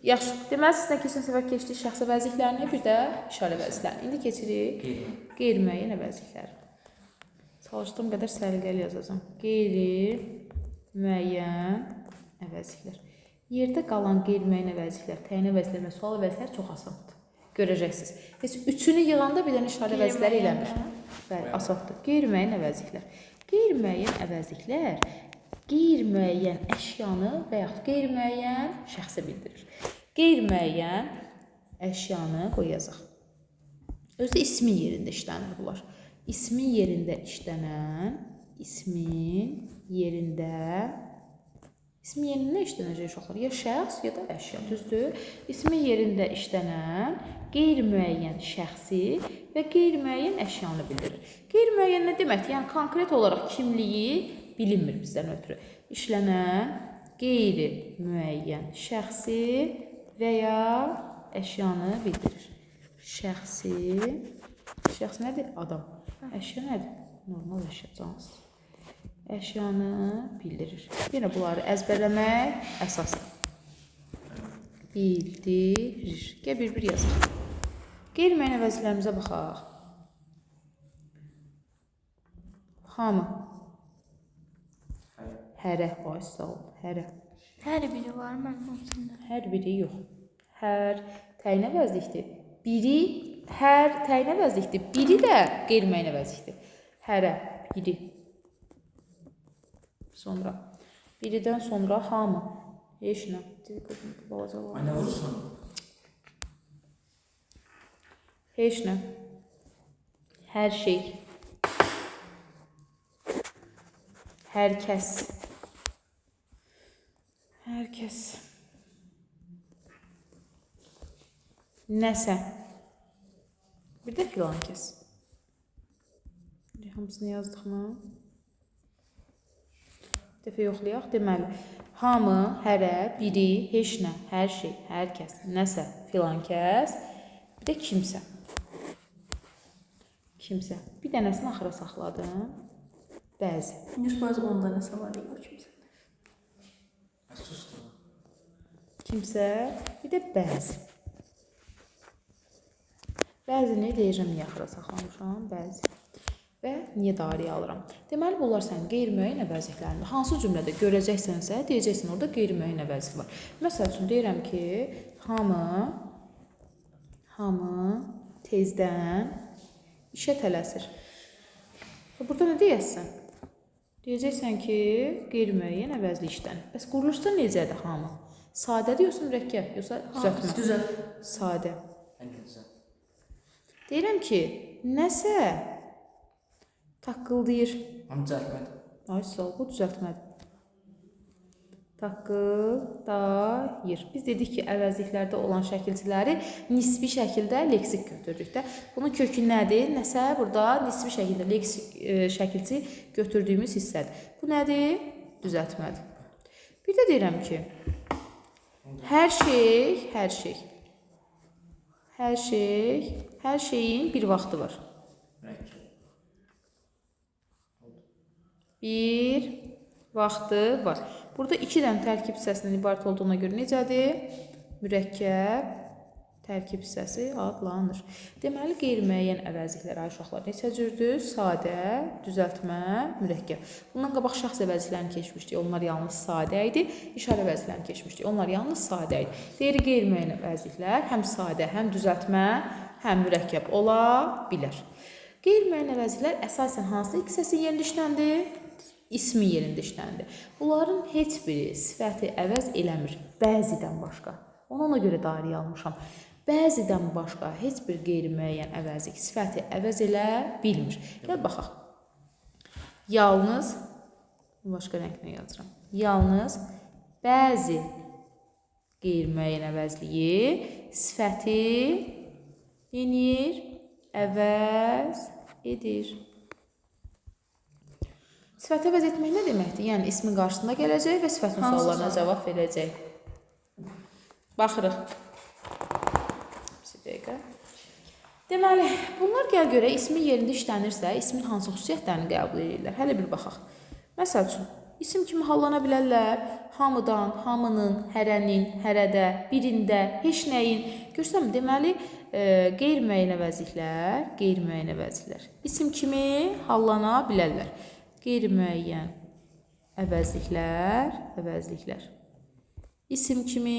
Yaxşı. Deməli, sizlə keçən səfər keçdik şəxsi əvəzliklərini, bir də işarə əvəzliklərini. İndi keçirik qeyri-müəyyən əvəzlikləri. Çalışdığım qədər səliqəli yazacağam. Qeyri-müəyyən əvəzliklər. Yerdə qalan qeyri-müəyyən əvəzliklər, təyin əvəzliklər və sual əvəzliklər çox asandır. Görəcəksiniz. Heç üçünü yığanda bir dənə işarə əvəzlikləri eləmir. Bəli, asandır. Qeyri-müəyyən əvəzliklər. Qeyri-müəyyən əvəzliklər qeyri-müəyyən əşyanı və yaxud qeyri-müəyyən şəxsə bildirir. Qeyri-müəyyən əşyanı qoy yazaq. Özü də ismin yerində işlənir bunlar. İsmin yerində işlənən, ismin yerində nə işlənəcək uşaqlar? Ya şəxs, ya da əşya, düzdür? İsmin yerində işlənən qeyri-müəyyən şəxsi və qeyri-müəyyən əşyanı bildirir. Qeyri-müəyyən nə deməkdir? Yəni, konkret olaraq kimliyi bilinmir bizdən ötürü. İşlənən qeyri-müəyyən şəxsi və ya əşyanı bildirir. Şəxs nədir? Adam. Əşya nədir? Normal əşya, cansız. Əşyanı bildirir. Yenə bunları əzbərləmək əsasdır. Bildirir. Gəl bir-bir yazaq. Qeyri-müəyyən əvəzliklərimizə baxaq. Hamı. Hərə. Ay, sağ ol. Hərə. Hər biri var mənim olsunda. Hər biri yox. Hər təyin əvəzlikdir. Biri hər təyin əvəzlikdir. Biri də qeyri-müəyyən əvəzlikdir. Hərə, biri. Sonra. Biridən sonra hamı. Heç nə. Anə vurursan. Heç nə. Hər şey. Hər kəs. Hər kəs. Nəsə. Bir də filan kəs. Hamısını yazdıq mı? Bir dəfə yoxlayaq. Deməli, hamı, hərə, biri, heç nə, hər şey, hər kəs, nəsə, filan kəs, bir də kimsə. Kimsə. Bir dənəsini axıra saxladım. Bəzi. 100% onda nəsə var o kimsə. Kimsə, bir də bəzi. Bəzini deyəcəm niyə axıra saxlamışam, bəzi. Və niyə dariyə alıram? Deməli, bunlar sənin qeyri-müəyyən əvəzliklərində. Hansı cümlədə görəcəksənsə, deyəcəksən orada qeyri-müəyyən əvəzlik var. Məsəl üçün, deyirəm ki, hamı tezdən işə tələsir. Burada nə deyəsən? Deyəcəksən ki, qeyri-müəyyən əvəzlik işlənir. Bəs quruluşda necədir hamı? Sadədir, yoxsa mürəkkəb, yoxsa düzəltmə? Düzəlt. Sadə. Deyirəm ki, nəsə taqqıldayır. Hamı düzəltmədi. Ay, sağ ol, bu düzəltmədir. Taqqıldayır. Biz dedik ki, əvəzliklərdə olan şəkilçiləri nisbi şəkildə leksik götürürük də. Bunun kökü nədir? Nəsə burada nisbi şəkildə leksik şəkilçi götürdüyümüz hissədir. Bu nədir? Düzəltmədir. Bir də deyirəm ki, hər şeyin bir vaxtı var. Bir vaxtı var. Burada 2 dənə tərkib hissəsindən ibarət olduğuna görə necədir? Mürəkkəb tərkib hissəsi adlanır. Deməli, qeyri-müəyyən əvəzliklər, ay uşaqlar, neçə cürdür? Sadə, düzəltmə, mürəkkəb. Bundan qabaq şəxs əvəzliklərini keçmişdik. Onlar yalnız sadə idi. İşarə əvəzliklərini keçmişdik. Onlar yalnız sadə idi. Deyir, qeyri-müəyyən əvəzliklər həm sadə, həm düzəltmə, həm mürəkkəb ola bilər. Qeyri-müəyyən əvəzliklər əsasən hansı hissəsi yerində işləndir? İsmi yerində işləndir. Bunların heç biri sifəti əvəz eləmir. Bəzidən başqa. Ona görə dariyə almışam. Bəzidən başqa heç bir qeyri-müəyyən əvəzlik sifəti əvəz elə bilmir. Gəl baxaq. Yalnız, başqa rənglə yazıram. Yalnız bəzi qeyri-müəyyən əvəzliyi sifəti yenir, əvəz edir. Sifəti əvəz etmək nə deməkdir? Yəni, ismin qarşısında gələcək və sifətin suallarına cavab verəcək. Baxırıq. Bir dəqiqə. Deməli, bunlar gəl görək, ismin yerində işlənirsə, ismin hansı xüsusiyyətlərini qəbul edirlər? Hələ bir baxaq. Məsəl üçün, İsim kimi hallana bilərlər. Hamıdan, hamının, hərənin, hərədə, birində, heç nəyin. Görsəm, deməli, qeyri-müəyyən əvəzliklər. İsim kimi hallana bilərlər. Qeyri-müəyyən əvəzliklər. İsim kimi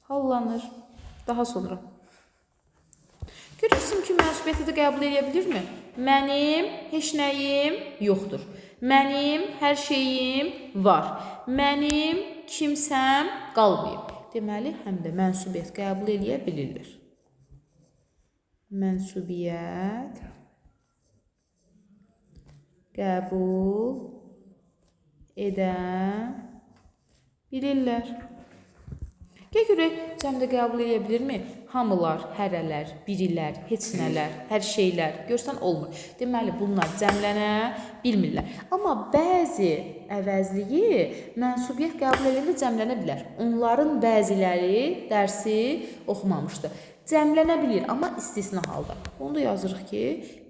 hallanır. Daha sonra. Gör, isim kimi mənsubiyyəti də qəbul edə bilirmi? Mənim heç nəyim yoxdur. Mənim hər şeyim var. Mənim kimsəm qalmayıb. Deməli, həm də mənsubiyyət qəbul edə bilirlər. Mənsubiyyət qəbul edə bilirlər. Gəl görək, cəmdə qəbul edə bilirmi? Hamılar, hərələr, birilər, heç nələr, hər şeylər. Görsən, olmur. Deməli, bunlar cəmlənə bilmirlər. Amma bəzi əvəzliyi mənsubiyyət qəbul edəndə cəmlənə bilər. Onların bəziləri dərsi oxumamışdı. Cəmlənə bilir, amma istisna halda. Onu da yazırıq ki,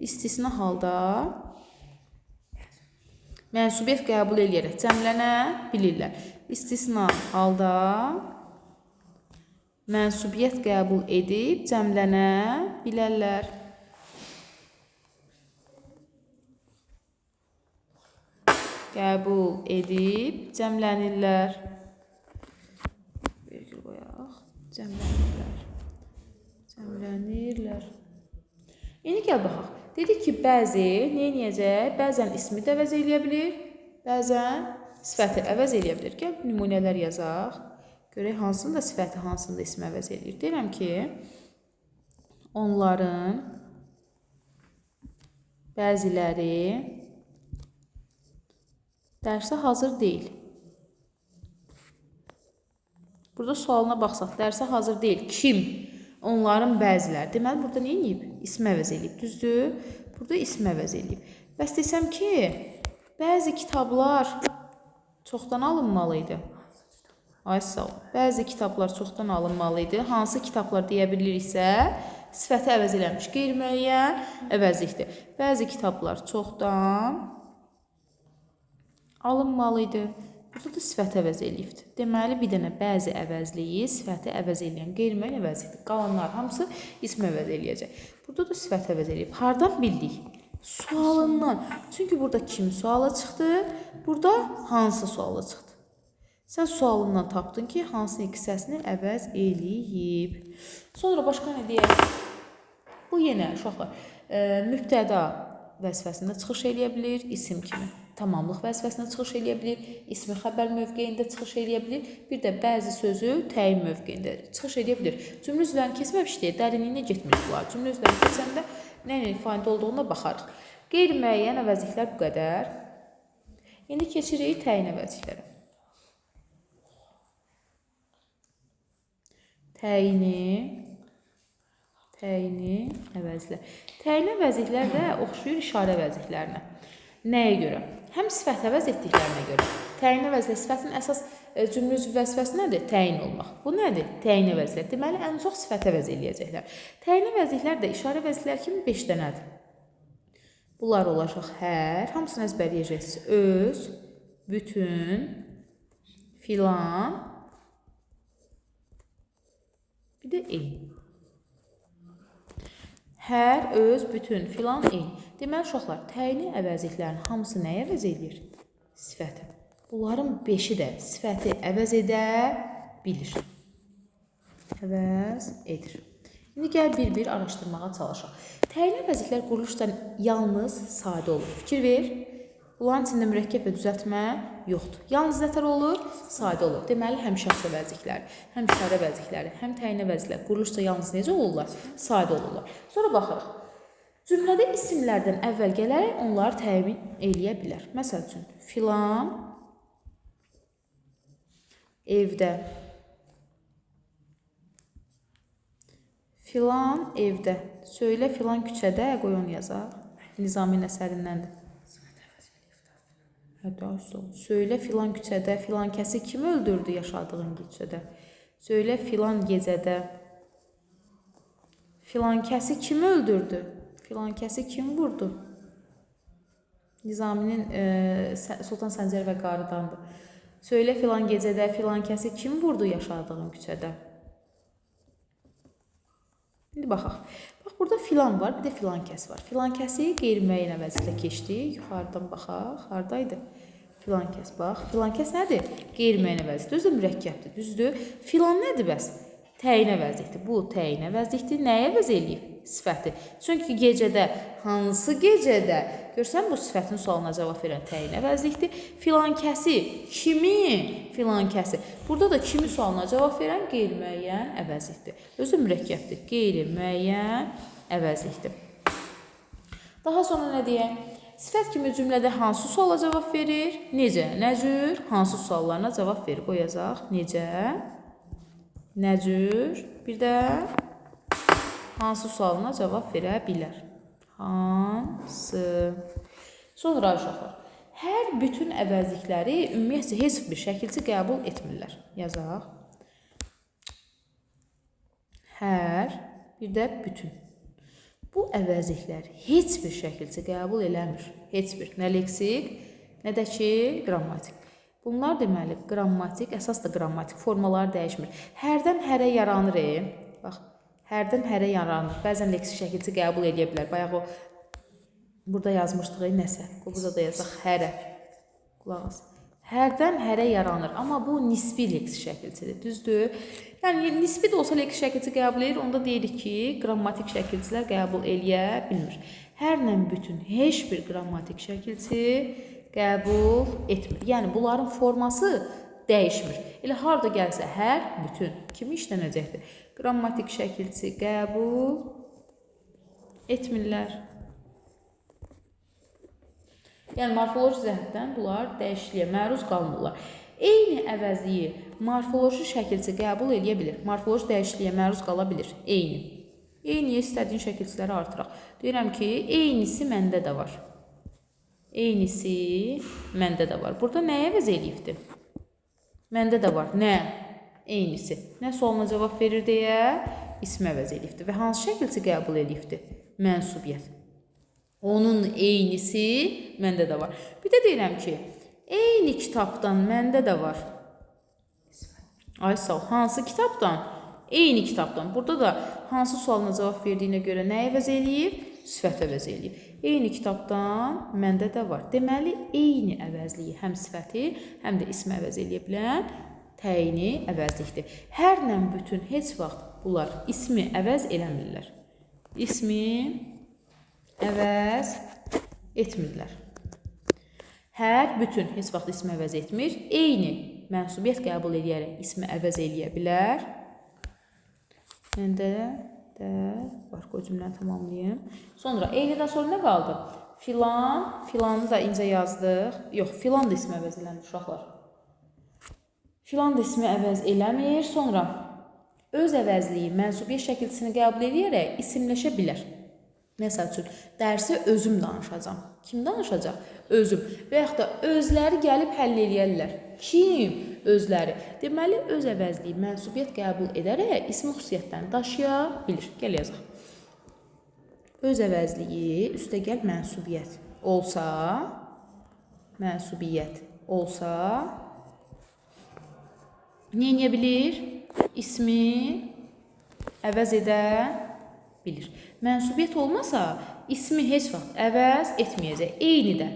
istisna halda mənsubiyyət qəbul edərək cəmlənə bilirlər. İstisna halda mənsubiyyət qəbul edib cəmlənə bilərlər. Qəbul edib cəmlənirlər. Virgül qoyaq. Cəmlənirlər. İndi gəl baxaq. Dedik ki, bəzi neyniyəcək? Bəzən ismi də əvəz eləyə bilir, bəzən sifəti əvəz eləyə bilir. Gəl nümunələr yazaq. Görək, hansında sifəti, hansında ismi əvəz eləyir. Deyirəm ki, onların bəziləri dərsə hazır deyil. Burada sualına baxsaq, dərsə hazır deyil. Kim? Onların bəziləri. Deməli, burada nə edib? İsmi əvəz eləyib, düzdür? Burada ismi əvəz eləyib. Bəs desəm ki, bəzi kitablar çoxdan alınmalıydı. Ay sağ ol. Bəzi kitablar çoxdan alınmalıydı. Hansı kitablar deyə biliriksə, sifəti əvəz eləmiş. Qeyri-müəyyən əvəzlikdir. Bəzi kitablar çoxdan alınmalıydı. Burada da sifəti əvəz eləyibdir. Deməli, bir dənə bəzi əvəzliyi sifəti əvəz eləyən qeyri-müəyyən əvəzlikdir. Qalanlar hamısı ismi əvəz eləyəcək. Burada da sifəti əvəz eləyib. Hardan bildik? Sualından. Çünki burada kim suala çıxdı? Burada hansı suala çıxdı? Sən sualından tapdın ki, hansı hissəsini əvəz eləyib. Sonra başqa nə deyək? Bu yenə uşaqlar mübtəda vəzifəsində çıxış eləyə bilir, isim kimi. Tamamlıq vəzifəsində çıxış eləyə bilir, ismi xəbər mövqeyində çıxış eləyə bilir. Bir də bəzi sözü təyin mövqeyində çıxış eləyə bilir. Cümlə üzvlərini keçməmişdir, dərinliyinə getmirik bunlar. Cümlə üzvlərini keçəndə nə ilə ifadə olduğuna baxarıq. Qeyri-müəyyən əvəzliklər bu qədər. İndi keçirik təyin əvəzliklərə. Təyini əvəzlər. Təyin əvəzliklər də oxşuyur işarə əvəzliklərinə. Nəyə görə? Həm sifət əvəz etdiklərinə görə. Təyin əvəzlə sifətin əsas cümlə üzvü vəzifəsi nədir? Təyin olmaq. Bu nədir? Təyin əvəzlər. Deməli, ən çox sifət əvəz eləyəcəklər. Təyin əvəzliklər də işarə əvəzliklər kimi 5 dənədir. Bunlar olacaq hər, hamısını əzbərləyəcəksiniz. Öz, bütün, filan, bir də eyni. Hər, öz, bütün, filan, eyni. Deməli, uşaqlar, təyini əvəzliklərin hamısı nəyə əvəz edir? Sifəti. Bunların 5-i də sifəti əvəz edə bilir. Əvəz edir. İndi gəl bir-bir araşdırmağa çalışaq. Təyin əvəzliklər quruluşda yalnız sadə olur. Fikir ver. Bunların içində mürəkkəb və düzəltmə yoxdur. Yalnız nətər olur? Sadə olur. Deməli, həm şəxs əvəzlikləri, həm işarə əvəzlikləri, həm təyin əvəzlikləri quruluşda yalnız necə olurlar? Sadə olurlar. Sonra baxırıq. Cümlədə isimlərdən əvvəl gələrək onları təyin eləyə bilər. Məsəl üçün, filan evdə. Filan evdə. Söylə filan küçədə, qoy onu yazaq. Nizami əsərindəndir. Söylə filan küçədə, filan kəsi kim öldürdü yaşadığın küçədə? Söylə filan gecədə. Filankəsi kim öldürdü? Filankəsi kim vurdu? Nizaminin Sultan Səncər və Qarıdandır. Söylə filan gecədə filankəsi kim vurdu yaşadığın küçədə? İndi baxaq. Bax, burada filan var, bir də filankəs var. Filankəsi qeyri-müəyyən əvəzliklə keçdi. Yuxarıdan baxaq. Hardaydı? Filankəs, bax. Filankəs nədir? Qeyri-müəyyən əvəzlikdir. Özü də mürəkkəbdir, düzdür. Filan nədir bəs? Təyin əvəzlikdir. Bu təyin əvəzlikdir. Nəyə əvəz eləyib? Sifəti. Çünki gecədə, hansı gecədə? Görsən, bu sifətin sualına cavab verən təyin əvəzlikdir. Filankəsi, kimi? Filankəsi. Burada da kimi sualına cavab verən qeyri-müəyyən əvəzlikdir. Özü də mürəkkəbdir. Qeyri-müəyyən əvəzlikdir. Daha sonra nə deyək? Sifət kimi cümlədə hansı suala cavab verir? Necə? Nə cür? Hansı suallarına cavab verir? O yazaq. Necə? Nə cür? Bir də hansı sualına cavab verə bilər? Hansı? Sonra uşaqlar. Hər bütün əvəzlikləri ümumiyyətcə heç bir şəkilçi qəbul etmirlər. Yazaq. Hər, bir də bütün. Bu əvəzliklər heç bir şəkilçi qəbul eləmir. Heç bir. Nə leksik, nə də ki, qrammatik. Bunlar deməli, qrammatik, əsas da qrammatik formaları dəyişmir. Hərdən hərə yaranır. Bax, hərdən hərə yaranır. Bəzən leksik şəkilçi qəbul edə bilər. Bayaq o, burada yazmışdıq nəsə. Burada da yazaq hərə. Qulaq as. Hərdən hərə yaranır. Amma bu nisbi leksik şəkilçidir. Düzdür? Yəni, nisbi də olsa leksik şəkilçi qəbul edir. Onda deyirik ki, qrammatik şəkilçilər qəbul eləyə bilmir. Hərlə bütün heç bir qrammatik şəkilçi qəbul etmir. Yəni, bunların forması dəyişmir. Elə harada gəlsə hər, bütün kimi işlənəcəkdir. Qrammatik şəkilçi qəbul etmirlər. Yəni, morfoloji cəhətdən bunlar dəyişikliyə məruz qalmırlar. Eyni əvəzliyi morfoloji şəkilçi qəbul edə bilir. Morfoloji dəyişikliyə məruz qala bilir. Eyni. Eyniyə istədiyin şəkilçiləri artıraq. Deyirəm ki, eynisi məndə də var. Eynisi məndə də var. Burada nəyə əvəz eləyibdir? Məndə də var. Nə? Eynisi. Nə sualına cavab verir deyə ismi əvəz eləyibdir. Və hansı şəkilçi qəbul eləyibdir? Mənsubiyyət. Onun eynisi məndə də var. Bir də deyirəm ki, eyni kitabdan məndə də var. Ay sağ ol. Hansı kitabdan? Eyni kitabdan. Burada da hansı sualına cavab verdiyinə görə nə əvəz eləyib? Sifət əvəz eləyib. Eyni kitabdan məndə də var. Deməli, eyni əvəzliyi həm sifəti, həm də ismi əvəz eləyə bilən təyini əvəzlikdir. Hərlə bütün heç vaxt bunlar ismi əvəz eləmirlər. İsmi əvəz etmirlər. Hər, bütün heç vaxt ismi əvəz etmir. Eyni mənsubiyyət qəbul edərək ismi əvəz eləyə bilər. Məndə də var. O cümləni tamamlayayım. Sonra eynidən sonra nə qaldı? Filan, filanı da incə yazdıq. Yox, filan da ismi əvəz eləmir uşaqlar. Filan da ismi əvəz eləmir. Sonra öz əvəzliyi mənsubiyyət şəkilçisini qəbul edərək isimləşə bilər. Məsəl üçün, dərsi özüm danışacam. Kim danışacaq? Özüm. Və yaxud da özləri gəlib həll eləyərlər. Kim? Özləri. Deməli, öz əvəzliyi mənsubiyyət qəbul edərək ismi xüsusiyyətlərini daşıya bilir. Gəl yazaq. Öz əvəzliyi üstəgəl mənsubiyyət olsa, nə edə bilir? İsmi əvəz edə bilir. Mənsubiyyət olmasa, ismi heç vaxt əvəz etməyəcək. Eynidən.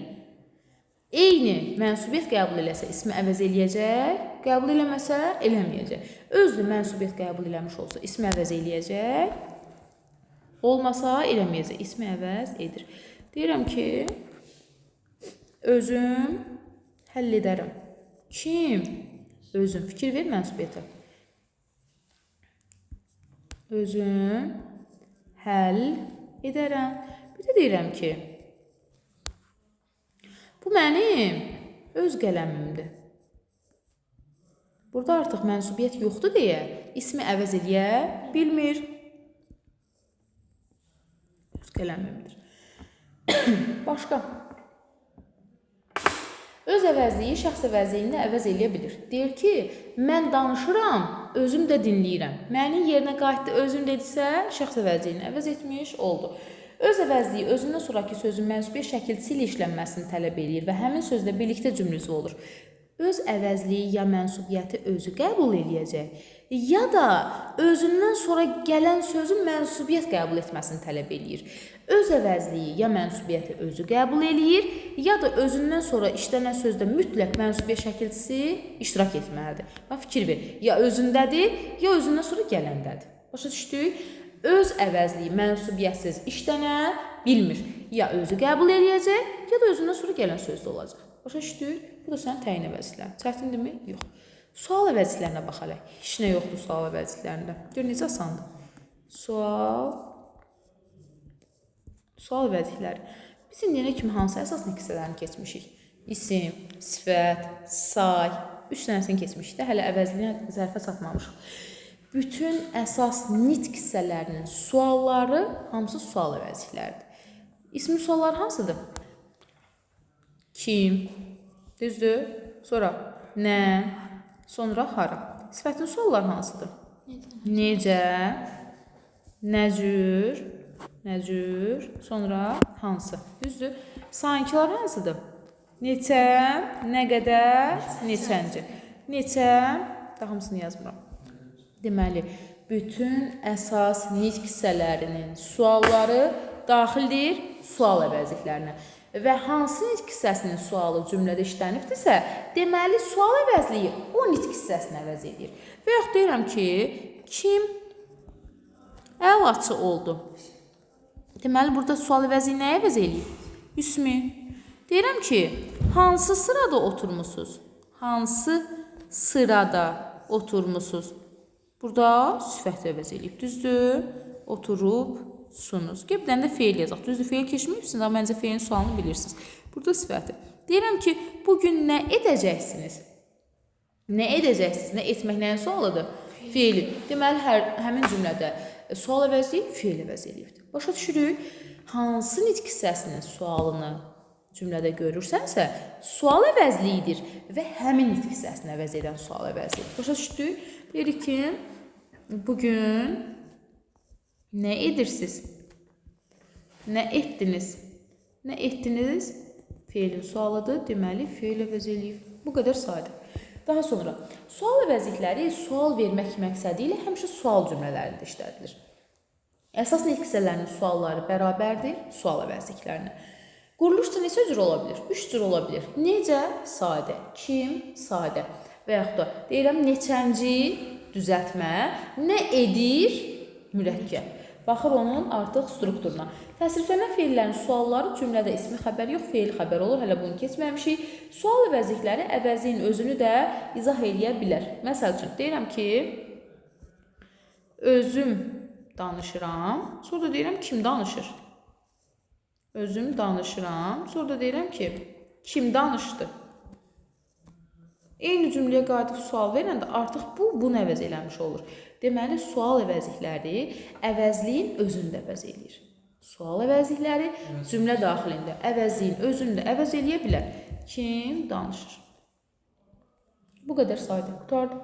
Eyni mənsubiyyət qəbul eləsə, ismi əvəz eləyəcək. Qəbul eləməsə, eləməyəcək. Özü mənsubiyyət qəbul eləmiş olsa, ismi əvəz eləyəcək. Olmasa, eləməyəcək. İsmi əvəz edir. Deyirəm ki, özüm həll edərəm. Kim? Özüm. Fikir ver mənsubiyyətə. Özüm həll edərəm. Bir də deyirəm ki, bu mənim öz qələmimdir. Burada artıq mənsubiyyət yoxdur deyə ismi əvəz eləyə bilmir. Öz qələmimdir. Başqa. Öz öz əvəzliyi şəxs əvəzliyini əvəz eləyə bilir. Deyir ki, mən danışıram, özüm də dinləyirəm. Mənim yerinə qayıtdı, özüm dedisə, şəxs əvəzliyini əvəz etmiş oldu. Öz əvəzliyi özündən sonraki sözün mənsubiyyət şəkilçisi ilə işlənməsini tələb eləyir və həmin sözlə birlikdə cümlə üzvü olur. Öz əvəzliyi ya mənsubiyyəti özü qəbul eləyəcək, ya da özündən sonra gələn sözün mənsubiyyət qəbul etməsini tələb eləyir. Öz əvəzliyi ya mənsubiyyəti özü qəbul eləyir, ya da özündən sonra işlənən sözdə mütləq mənsubiyyət şəkilçisi iştirak etməlidir. Bax, fikir ver, ya özündədir, ya özündən sonra gələndədir. Başa düşdük? Öz əvəzliyi mənsubiyyətsiz işlənə bilmir. Ya özü qəbul eləyəcək, ya da özündən sonra gələn sözdə olacaq. Başa düşdük? Bu da sənin təyin əvəzliklərin. Çətindirmi? Yox. Sual əvəzliklərinə baxalım. Heç nə yoxdur sual əvəzliklərində. Gör, necə asandır. Sual əvəzlikləri. Biz indiyənə kimi hansı əsas nüqsələrini keçmişik? İsim, sifət, say, 3 dənəsini keçmişik də, hələ əvəzliyinə zərfə çatmamışıq. Bütün əsas nitq hissələrinin sualları hamısı sual əvəzlikləridir. İsmi suallar hansıdır? Kim? Düzdür? Sonra nə? Sonra hara? Sifətin sualları hansıdır? Necə? Nə cür? Nə cür? Sonra hansı? Düzdür? Sankılar hansıdır? Neçə? Nə qədər? Neçənci? Neçə? Daha hamısını yazmıram. Deməli, bütün əsas nitq hissələrinin sualları daxildir sual əvəzliklərinə. Və hansı nitq hissəsinin sualı cümlədə işlənibdirsə, deməli, sual əvəzliyi o nitq hissəsini əvəz edir. Və yaxud deyirəm ki, kim əlaçı oldu? Deməli, burada sual əvəzliyi nəyə əvəz eləyir? İsmi. Deyirəm ki, hansı sırada oturmusunuz? Hansı sırada oturmusunuz? Burada sifət əvəz eləyib, düzdür? Oturubsunuz. Bir dənə də feil yazaq. Düzdür, feil keçməyibsiniz, amma məncə feilin sualını bilirsiniz. Burada sifəti. Deyirəm ki, bugün nə edəcəksiniz? Nə edəcəksiniz? Nə etmək nəyin sualıdır? Feili. Deməli, həmin cümlədə sual əvəzliyib, feil əvəz eləyibdir. Başa düşürük, hansı nitq hissəsinin sualını cümlədə görürsənsə, sual əvəzliyidir və həmin nitq hissəsini əvəz edən sual əvəzliyidir. Başa düşdük? Deyirik ki, bugün nə edirsiniz? Nə etdiniz? Nə etdiniz? Feilin sualıdır. Deməli, feil əvəz eləyib. Bu qədər sadə. Daha sonra, sual əvəzlikləri sual vermək məqsədi ilə həmişə sual cümlələrində işlədilir. Əsas nitq hissələrinin sualları bərabərdir sual əvəzliklərinə. Quruluşda neçə cür ola bilir? 3 cür ola bilir. Necə? Sadə. Kim? Sadə. Və yaxud da deyirəm, neçənci? Düzəltmə. Nə edir? Mürəkkəb. Baxır onun artıq strukturuna. Təsriflənmə feillərin sualları cümlədə ismi xəbər yox, feil xəbər olur. Hələ bunu keçməmişik. Sual əvəzlikləri əvəzliyin özünü də izah eləyə bilər. Məsəl üçün, deyirəm ki, özüm danışıram. Sonra da deyirəm, kim danışır? Özüm danışıram. Sonra da deyirəm ki, kim danışdı? Eyni cümləyə qayıdıb sual verəndə artıq bunu əvəz eləmiş olur. Deməli, sual əvəzlikləri əvəzliyin özünü də əvəz eləyir. Sual əvəzlikləri cümlə daxilində əvəzliyin özünü də əvəz eləyə bilər. Kim danışır? Bu qədər sayda. Qutardı.